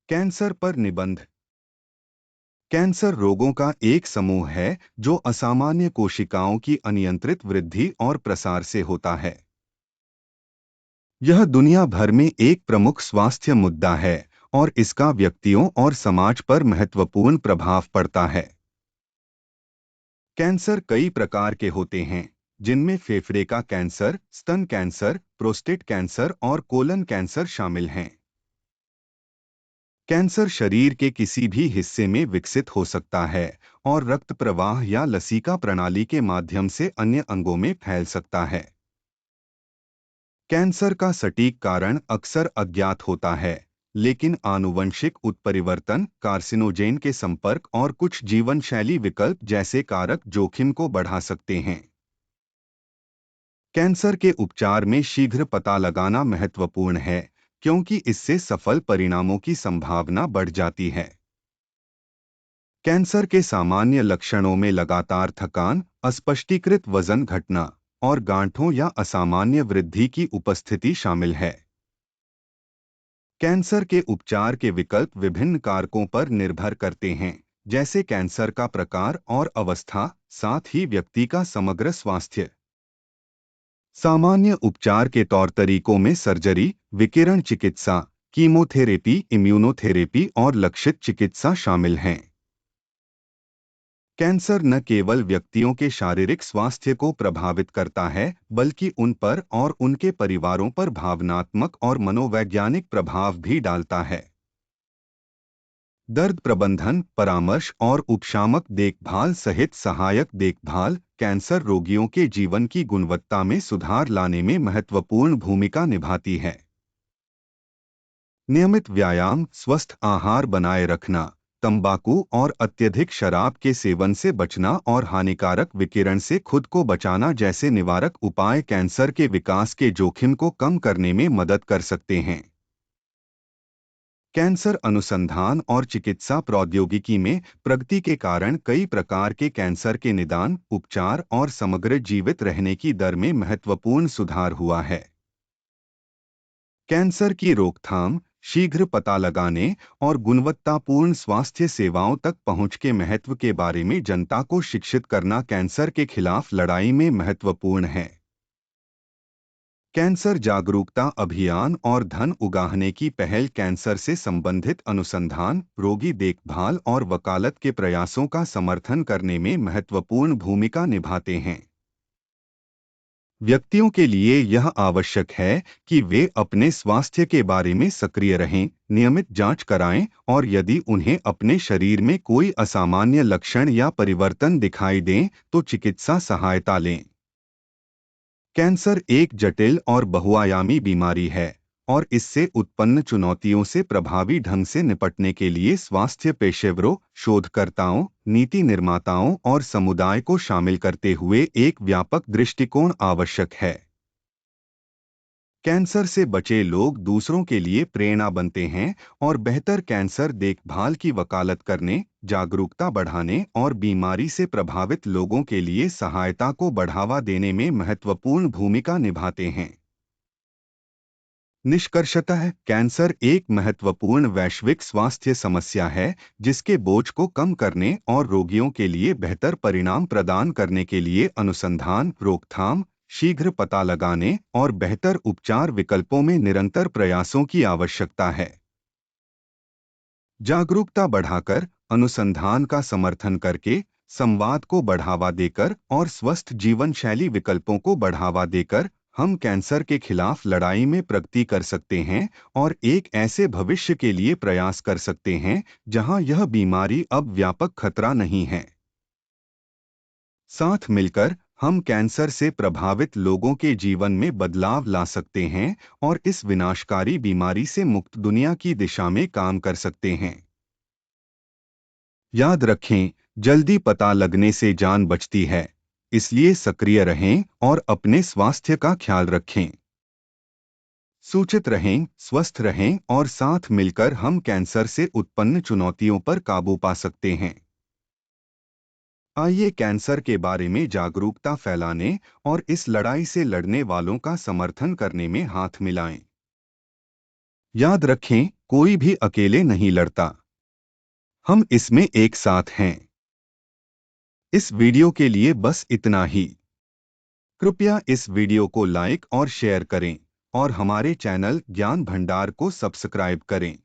Cancer पर निबंध। Cancer रोगों का एक समूह है जो असामान्य कोशिकाओं की अनियंत्रित वृद्धि और प्रसार से होता है। यह दुनिया भर में एक प्रमुख स्वास्थ्य मुद्दा है और इसका व्यक्तियों और समाज पर महत्वपूर्ण प्रभाव पड़ता है। कैंसर कई प्रकार के होते हैं, जिनमें फेफड़े का कैंसर, स्तन कैंसर, प्रोस्टेट कैंसर और कोलन कैंसर शामिल हैं। कैंसर शरीर के किसी भी हिस्से में विकसित हो सकता है और रक्त प्रवाह या लसीका प्रणाली के माध्यम से अन्य अंगों में फैल सकता है। कैंसर का सटीक कारण अक्सर अज्ञात होता है, लेकिन आनुवंशिक उत्परिवर्तन, कार्सिनोजेन के संपर्क और कुछ जीवन शैली विकल्प जैसे कारक जोखिम को बढ़ा सकते हैं। कैंसर के उपचार में शीघ्र पता लगाना महत्वपूर्ण है, क्योंकि इससे सफल परिणामों की संभावना बढ़ जाती है। कैंसर के सामान्य लक्षणों में लगातार थकान, अस्पष्टीकृत वजन घटना और गांठों या असामान्य वृद्धि की उपस्थिति शामिल है। कैंसर के उपचार के विकल्प विभिन्न कारकों पर निर्भर करते हैं, जैसे कैंसर का प्रकार और अवस्था, साथ ही व्यक्ति का समग्र स्वास्थ्य। सामान्य उपचार के तौर तरीकों में सर्जरी, विकिरण चिकित्सा, कीमोथेरेपी, इम्यूनोथेरेपी और लक्षित चिकित्सा शामिल हैं। कैंसर न केवल व्यक्तियों के शारीरिक स्वास्थ्य को प्रभावित करता है, बल्कि उन पर और उनके परिवारों पर भावनात्मक और मनोवैज्ञानिक प्रभाव भी डालता है। दर्द प्रबंधन, परामर्श और उपशामक देखभाल सहित सहायक देखभाल कैंसर रोगियों के जीवन की गुणवत्ता में सुधार लाने में महत्वपूर्ण भूमिका निभाती है। नियमित व्यायाम, स्वस्थ आहार बनाए रखना, तंबाकू और अत्यधिक शराब के सेवन से बचना और हानिकारक विकिरण से खुद को बचाना जैसे निवारक उपाय कैंसर के विकास के जोखिम को कम करने में मदद कर सकते हैं। कैंसर अनुसंधान और चिकित्सा प्रौद्योगिकी में प्रगति के कारण कई प्रकार के कैंसर के निदान, उपचार और समग्र जीवित रहने की दर में महत्वपूर्ण सुधार हुआ है। कैंसर की रोकथाम, शीघ्र पता लगाने और गुणवत्तापूर्ण स्वास्थ्य सेवाओं तक पहुंच के महत्व के बारे में जनता को शिक्षित करना कैंसर के खिलाफ लड़ाई में महत्वपूर्ण है। कैंसर जागरूकता अभियान और धन उगाहने की पहल कैंसर से संबंधित अनुसंधान, रोगी देखभाल और वकालत के प्रयासों का समर्थन करने में महत्वपूर्ण भूमिका निभाते हैं। व्यक्तियों के लिए यह आवश्यक है कि वे अपने स्वास्थ्य के बारे में सक्रिय रहें, नियमित जांच कराएं और यदि उन्हें अपने शरीर में कोई असामान्य लक्षण या परिवर्तन दिखाई दें, तो चिकित्सा सहायता लें। कैंसर एक जटिल और बहुआयामी बीमारी है और इससे उत्पन्न चुनौतियों से प्रभावी ढंग से निपटने के लिए स्वास्थ्य पेशेवरों, शोधकर्ताओं, नीति निर्माताओं और समुदाय को शामिल करते हुए एक व्यापक दृष्टिकोण आवश्यक है। कैंसर से बचे लोग दूसरों के लिए प्रेरणा बनते हैं और बेहतर कैंसर देखभाल की वकालत करने, जागरूकता बढ़ाने और बीमारी से प्रभावित लोगों के लिए सहायता को बढ़ावा देने में महत्वपूर्ण भूमिका निभाते हैं। निष्कर्षतः कैंसर एक महत्वपूर्ण वैश्विक स्वास्थ्य समस्या है, जिसके बोझ को कम करने और रोगियों के लिए बेहतर परिणाम प्रदान करने के लिए अनुसंधान, रोकथाम, शीघ्र पता लगाने और बेहतर उपचार विकल्पों में निरंतर प्रयासों की आवश्यकता है। जागरूकता बढ़ाकर, अनुसंधान का समर्थन करके, संवाद को बढ़ावा देकर और स्वस्थ जीवन शैली विकल्पों को बढ़ावा देकर हम कैंसर के खिलाफ लड़ाई में प्रगति कर सकते हैं और एक ऐसे भविष्य के लिए प्रयास कर सकते हैं जहां यह बीमारी अब व्यापक खतरा नहीं है। साथ मिलकर हम कैंसर से प्रभावित लोगों के जीवन में बदलाव ला सकते हैं और इस विनाशकारी बीमारी से मुक्त दुनिया की दिशा में काम कर सकते हैं। याद रखें, जल्दी पता लगने से जान बचती है, इसलिए सक्रिय रहें और अपने स्वास्थ्य का ख्याल रखें। सूचित रहें, स्वस्थ रहें और साथ मिलकर हम कैंसर से उत्पन्न चुनौतियों पर काबू पा सकते हैं। आइए कैंसर के बारे में जागरूकता फैलाने और इस लड़ाई से लड़ने वालों का समर्थन करने में हाथ मिलाएं। याद रखें, कोई भी अकेले नहीं लड़ता। हम इसमें एक साथ हैं। इस वीडियो के लिए बस इतना ही। कृपया इस वीडियो को लाइक और शेयर करें और हमारे चैनल ज्ञान भंडार को सब्सक्राइब करें।